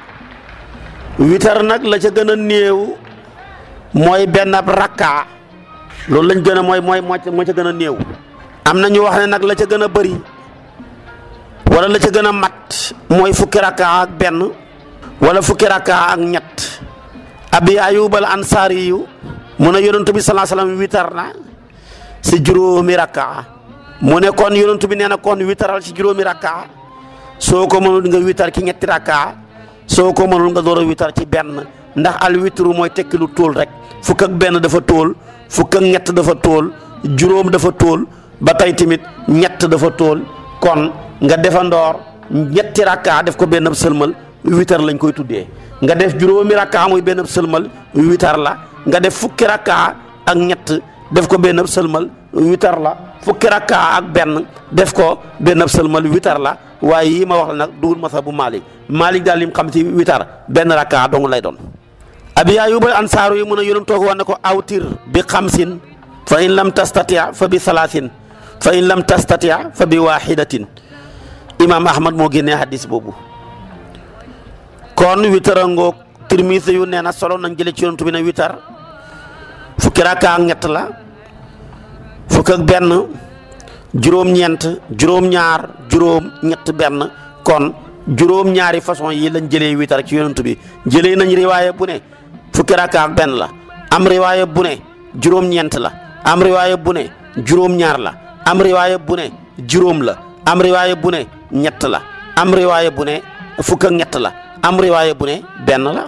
Speaker 1: witar nag la ca gën a néew mooy benn ab rakka loolu lañ gën a moo ca gën a néew. am na ñu wax ne nag la ca gën a bëri wala la ca gën a mat mooy fukki rakkaa ak benn wala fukki rakkaa ak ñett. abi ayub al ansaari yu mu ne yonent bi salaa salaam witar na si juróomi rakkaa mu ne kon yonent bi nee na kon witaral si juróomi rakkaa soo ko mënul nga witar ci ñetti rakkaa soo ko mënul nga door a witar ci benn ndax al witru mooy tekki lu tóol rek fukk ak benn dafa tóol fukk ak ñett dafa tóol juróom dafa tóol ba tey tamit ñett dafa tóol kon nga defandoor ñetti rakkaa def ko benn sëlmal witar lañ koy tuddee nga def juróomi rakkaa muy benn sëlmal witar la nga def fukki rakkaa ak ñett def ko benn sëlmal witar la fukki rakkaa ak benn def ko benn sëlmal witar la waaye yii ma wax la nag dugul masa bu Malik daal lim xam ci witar benn rakkaa dong lay doon. abi ayyub al ansaaru yi mun a yonum toog woon ne ko awtir bi xamsin fa in lam tastatia fa bi salaasin fa in lam tastatia fa bi waaxidatin imaam Ahmad moo génnee hadis boobu. kon witara ngoog Tirmisi yu nee na solo nañ jële ci yonent bi ne witar fukki rakkaa ak ñett la fukk ak benn juróom-ñeent juróom-ñaar juróom-ñett benn kon juróom-ñaari façon yi lañ jëlee witar ci yonent bi jëlee nañ riwaaya bu ne fukki rakkaa ak benn la am riwaaya bu ne juróom-ñeent la am riwaaya bu ne juróom-ñaar la am riwaaya bu ne juróom la am riwaaya bu ne ñett la am riwaaya bu ne fukk ak ñett la am riwaaya bu ne benn la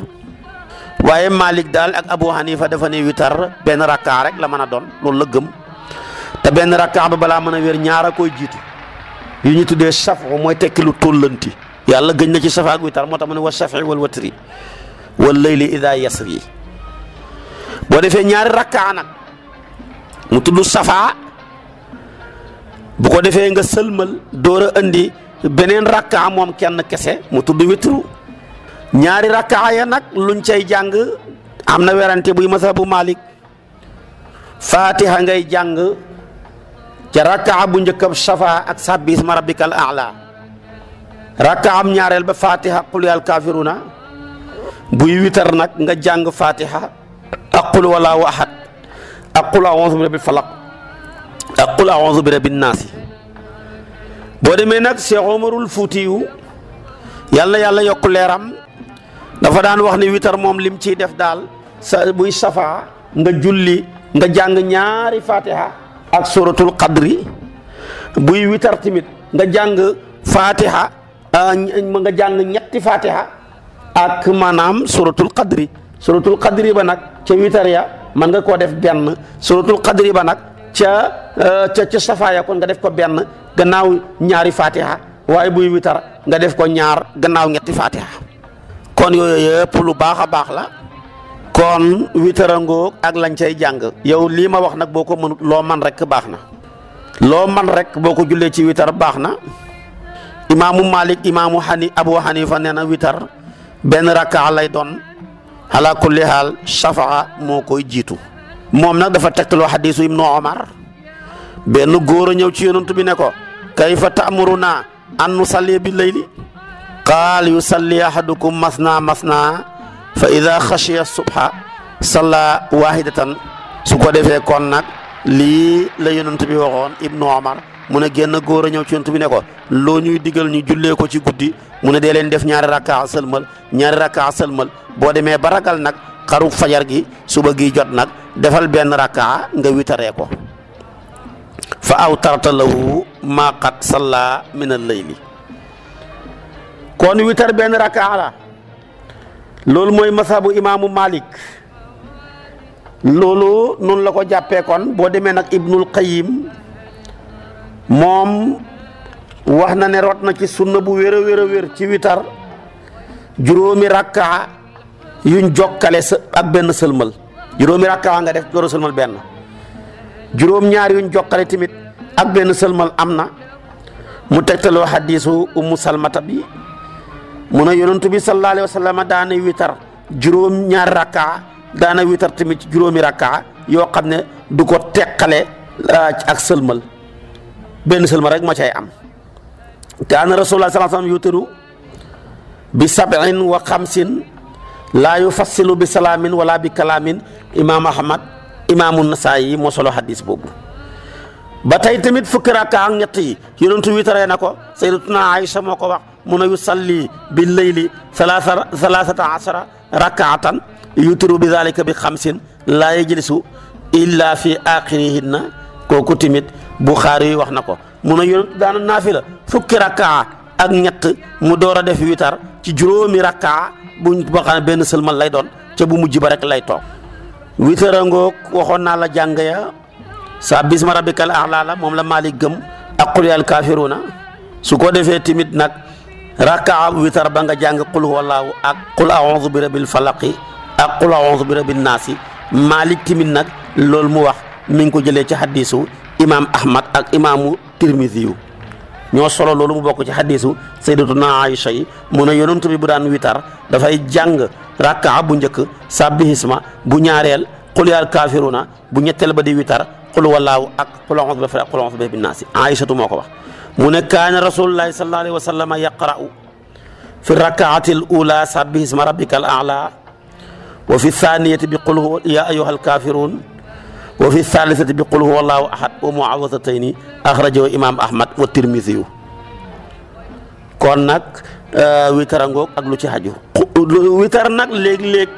Speaker 1: waaye Malik daal ak Abu Hanifa dafa ne witar benn rakkaa rek la mën a doon loolu la gëm te benn rakkaa ba balaa mën a wér ñaar a koy jiitu yu ñu tuddee safu mooy tekki lu tóllanti yàlla gëj na ci safa ak witar moo tax mu ne wa safi wal watri wal layli ida yasri boo defee ñaari rakkaa nag mu tudd safa bu ko defee nga sëlmal door a indi beneen rakkaa moom kenn kese mu tudd witru ñaari rakkaa ya nag luñ cay jàng am na werante buy mazhabu Malik fatiha ngay jàng ca rakkaa bu njëkkab safa ak sabbi isma rabbikal a'la rakkaa am ñaareel ba fatiha qul yal kafiruna buy witar nag nga jàng fatiha ak qul wallahu ahad ak qul a'udhu bi rabbil falaq ak qul a'udhu bi rabbin naasi boo demee nag Cheikh Omarul Fuutiyu yàlla yokk leeram dafa daan wax ni witar moom lim ciy def daal buy safa nga julli nga jàng ñaari fatiha ak suratul qadri buy witar tamit nga jàng fatiha nga jàng ñetti fatiha ak maanaam suratul qadri ba nag ca witar ya man nga koo def benn suratul qadri ba nag ca safa ya kon nga def ko benn gannaaw ñaari fatiha waaye buy witar nga def ko ñaar gannaaw ñetti fatiha kon yooyu yëpp lu baax a baax la kon witarangoog ak lañ cay jàng yow lii ma wax nag boo ko mënut loo man rek baax na loo man rek boo ko jullee ci witar baax na imaamu Malik Abu Hanifa nee na witar benn rakkaa lay doon ala kulli haal shafaa moo koy jiitu moom nag dafa tegtaloo xadiisu Ibnu Omar benn góor a ñëw ci yonent bi ne ko kayfa ta'muruna an nusalli bil layli qaal yusalli ahadukum masna fa ida xashiya subha salla wahidatan su ko defee kon nag lii la yonent bi waxoon Ibnu Omar mu ne génn góor a ñëw ci yonent bi ne ko loo ñuy digal ñu jullee ko ci guddi mu ne dee leen def ñaari rakkaa sëlmal boo demee ba ragal nag xaru fajar gi suba gi jot nag defal benn rakkaa nga witaree ko fa awtarta lahu ma qad salla min al-layli kon witar benn rakkaa la loolu mooy masabu imaamu Malik loolu noonu la ko jàppee kon boo demee nag Ibnul Qayyim moom wax na ne rot na ci sunna bu wér a wér ci witar juróomi rakkaa yuñ jokkale ak benn sëlmal juróomi rakkaa nga def door a sëlmal benn juróom-ñaar yuñ jokkale tamit ak benn sëlmal am na mu tegtaloo hadiisu Ummu Salmata bi mu ne yonent bi sallallahu alayhi wa sallam daana witar juróom-ñaar rakkaa daana witar tamit ci juróomi rakkaa yoo xam ne du ko teqale ak sëlmal benn sëlmal rek ma cay am kaana rasulullah sallallahu alayhi wa sallam yutiru bi 7 wa 5 laa yufassilu bi salaamin wala bi kalaamin imaam Ahmad imaamu Nasaayi moo solo hadis boobu. ba tey tamit fukki rakka ak ñett yi yonentu witaree na ko sayyidatuna Aïcha moo ko wax mu ne yusalli bil layli salaasata ashara rakaatan yutiru bi zalika bi xamsin laa yajlisu illa fi axirihinna kooku tamit Buxaari yi wax na ko mu ne yonentu daana naafila fukki rakka ak ñett mu door a def witar ci juróomi rakka buñ boo xam ne benn sëlmal lay doon ca bu mujj ba rek lay toog. witara ngoog waxoon naa la jàng ya sa bisma rabbikal a'la la moom la Maalik gëm ak qul yal kaafiruuna su ko defee tamit nag rakka witar ba nga jàng qul huwallaahu ak qul a'uuzu bi rabbil falaqi ak qul a'uuzu bi rabbin naasi Maalik tamit nag loolu mu wax mi ngi ko jëlee ci hadisu imaam Ahmad ak imaamu Tirmisi yu ñoo solo loolu mu bokk ci hadisu sayyidatuna Aïcha yi mu ne yonent bi bu daan witar dafay jàng rakka bu njëkk sabbihisma bu ñaareel qul yal kaafiruuna bu ñetteel ba di witar qul wallaahu ak qul a'uuzu bi falaq qul a'uuzu bi rabbin naasi Aïchatu moo ko wax mu ne kaana rasulullahi sallallahu alayhi wa sallam yaqra'u fi rakaati al ula sabbihisma rabbikal a'la wa fi thaniyati bi qul huwa ya ayyuhal kaafiruun wa fi thalithati bi qul huwallaahu ahad wa mu'awwazatayni akhrajahu imaam Ahmad wa Tirmisi yu kon nag witar ngoog ak lu ci haju witar nag léeg-léeg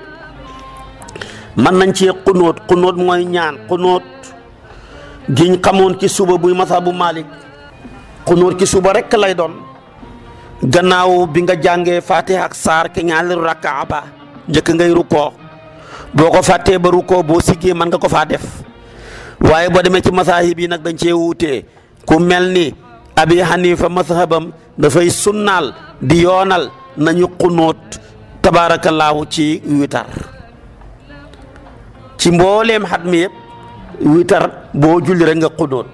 Speaker 1: mën nañ ci xunóot mooy ñaan xunóot giñ xamoon ci suba buy mazhabu Malik xunóot ci suba rek lay doon gannaaw bi nga jàngee Fatiha ak saar ke ñaari rakkaa ba njëkk ngay rukkoo boo ko fàttee ba rukkoo boo siggee mën nga ko faa def waaye boo demee ci mazahib yi nag dañ cee wuutee ku mel ni Abi Hanifa mazhabam dafay sunnaal di yoonal nañu xunóot tabaarakallaahu ci witar ci mbooleem xat mi yëpp witar boo julli rek nga xunóot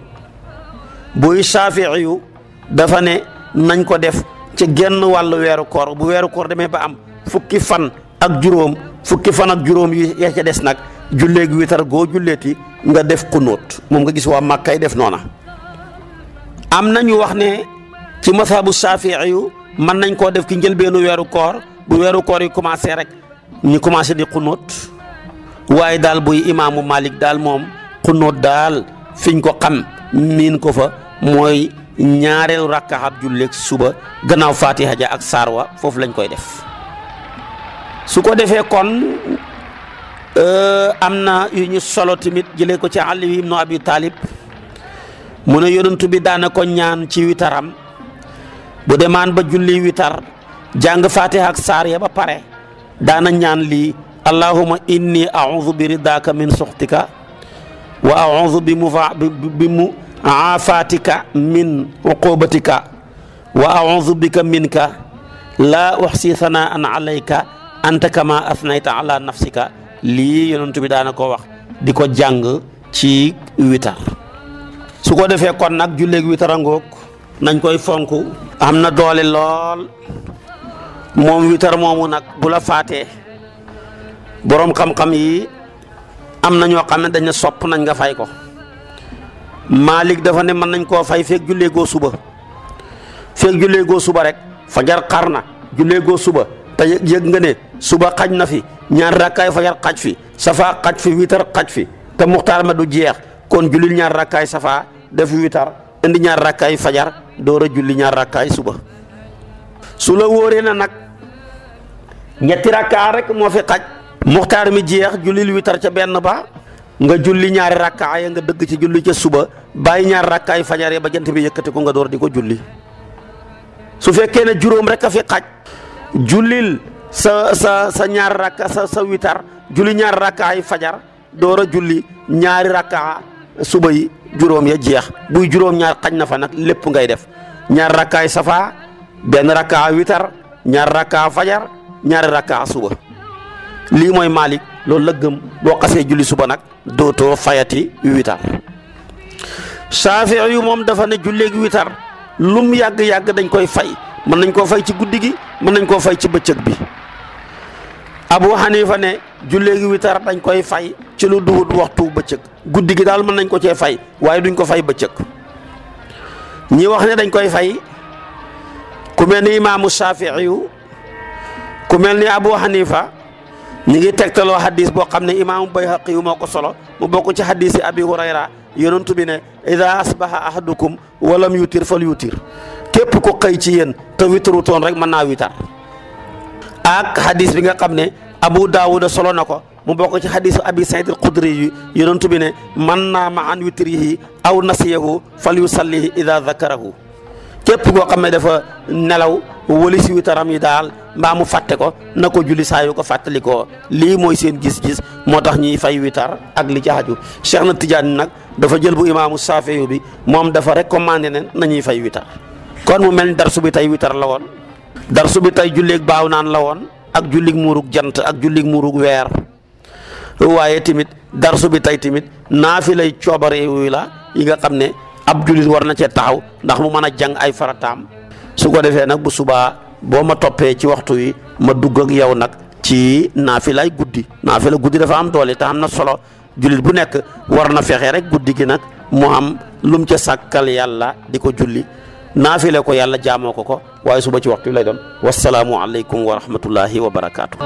Speaker 1: buy Shaafi'i yu dafa ne nañ ko def ci genn wàllu weeru koor bu weeru koor demee ba am fukki fan ak juróom yi ya ca des nag julleegi witar goo julleeti nga def xunóot moom nga gis waa Màkkay def noona am nañu wax ne ci mazhabu Shaafi'i yu mën nañ koo def ki njëlbeenu weeru koor bu weeru koor yi commencé rek ñu commencé di xunóot waaye daal buy imaamu Malik daal moom xunóot daal fiñ ko xam miin ko fa mooy ñaareelu rakkaxab julleeg suba gannaaw Fatiha ja ak saar wa foofu lañ koy def su ko defee kon am na yu ñu solo tamit jëlee ko ci Ali ibnu Abi Talib mu ne yonent bi daana ko ñaan ci witaram bu demaan ba julli witar jàng Fatiha ak saar ya ba pare daana ñaan lii allahumma inni a'udhu bi ridaka min suxtika wa a'udhu bi mu'afatika min uqubatika wa a'udhu bika minka la uhsi thana'an alayka anta kama athnayta ala nafsika lii yonent bi daana ko wax di ko jàng ci witar su ko defee kon nag julleeg witar a ngoog nañ koy fonk am na doole lool moom witar moomu nag bu la faatee boroom xam-xam yi am na ñoo xam ne dañ ne sopp nañ nga fay ko Malik dafa ne mën nañ koo fay feeg julleegoo suba rek fajar xar na julleegoo suba te yëg nga ne suba xaj na fi ñaar rakkaay fajar xaj fi safa xaj fi witar xaj fi te muxtaar ma du jeex kon jullil ñaar rakkaay safa def witar indi ñaar rakkaay fajar door a julli ñaar rakkaay suba su la wóoree na nag ñetti rakkaa rek moo fi xaj muxtaar mi jeex jullil witar ca benn ba nga julli ñaari rakkaay nga dëgg ci julli ca suba bàyyi ñaar rakkaay fajar ya ba jant bi yëkkati ko nga door di ko julli su fekkee ne juróom rek a fi xaj jullil sa ñaar rakka sa witar julli ñaar rakkaay fajar door a julli ñaari rakkaa suba yi juróom ya jeex buy juróom ñaar xaj na fa nag lépp ngay def ñaar rakkaay safa benn rakkaa witar ñaar rakkaa fajar ñaari rakkaa suba lii mooy Malik loolu la gëm boo xasee julli suba nag dootoo fayati witar Shaafi'i yu moom dafa ne julleegi witar lum yàgg-yàgg dañ koy fay mën nañ koo fay ci guddi gi mën nañ koo fay ci bëccëg bi Abu Hanifa ne julleegi witar dañ koy fay ci lu duhut waxtu bëccëg guddi gi daal mën nañ ko cee fay waaye duñ ko fay bëccëg ñi wax ne dañ koy fay ku mel ni imaamu Shaafi'i yu ku mel ni Abu Hanifa ñi ngi tegtaloo hadis boo xam ne imaamu Bayhaqi yu moo ko solo mu bokk ci hadis yi Abi Hurayra yonentu bi ne ida asbaha ahadukum walam yutir fal yutir képp ku xëy ci yéen te witru toon rek mën naa witar. ak hadis bi nga xam ne Abu Daawuda solo na ko mu bokk ci hadisu Abi Saïd al-Xudri yi yonentu bi ne man naama an witrihi aw nasiyahu fal yusallihi ida zakarahu képp koo xam ne dafa nelaw wali si witaram yi daal mbaa mu fàtte ko na ko julli saa yu ko fàttalikoo lii mooy seen gis-gis moo tax ñuy fay witar ak li ci aju. Cheikh na Tidiane nag dafa jël bu imaamu Saafiyu bi moom dafa recommandé ne nañuy fay witar. kon mu mel ni darsu bi tey witar la woon darsu bi tey julleeg baaw naan la woon ak jullig muurug jant ak jullig muurug weer waaye tamit darsu bi tey tamit naafilay coobare yu la yi nga xam ne ab jullit war na cee taxaw ndax mu mën a jàng ay farataam. su ko defee nag bu subaa boo ma toppee ci waxtu wi ma dugg ak yow nag ci naafilay guddi. naafila guddi dafa am doole te am na solo jullit bu nekk war na fexe rek guddi gi nag mu am lum ca sàkkal yàlla di ko julli naafile ko yàlla jaamoo ko waaye suba ci waxtu wi lay doon. wasalaamu aleykum wa rahmatullahi wa barakaatu.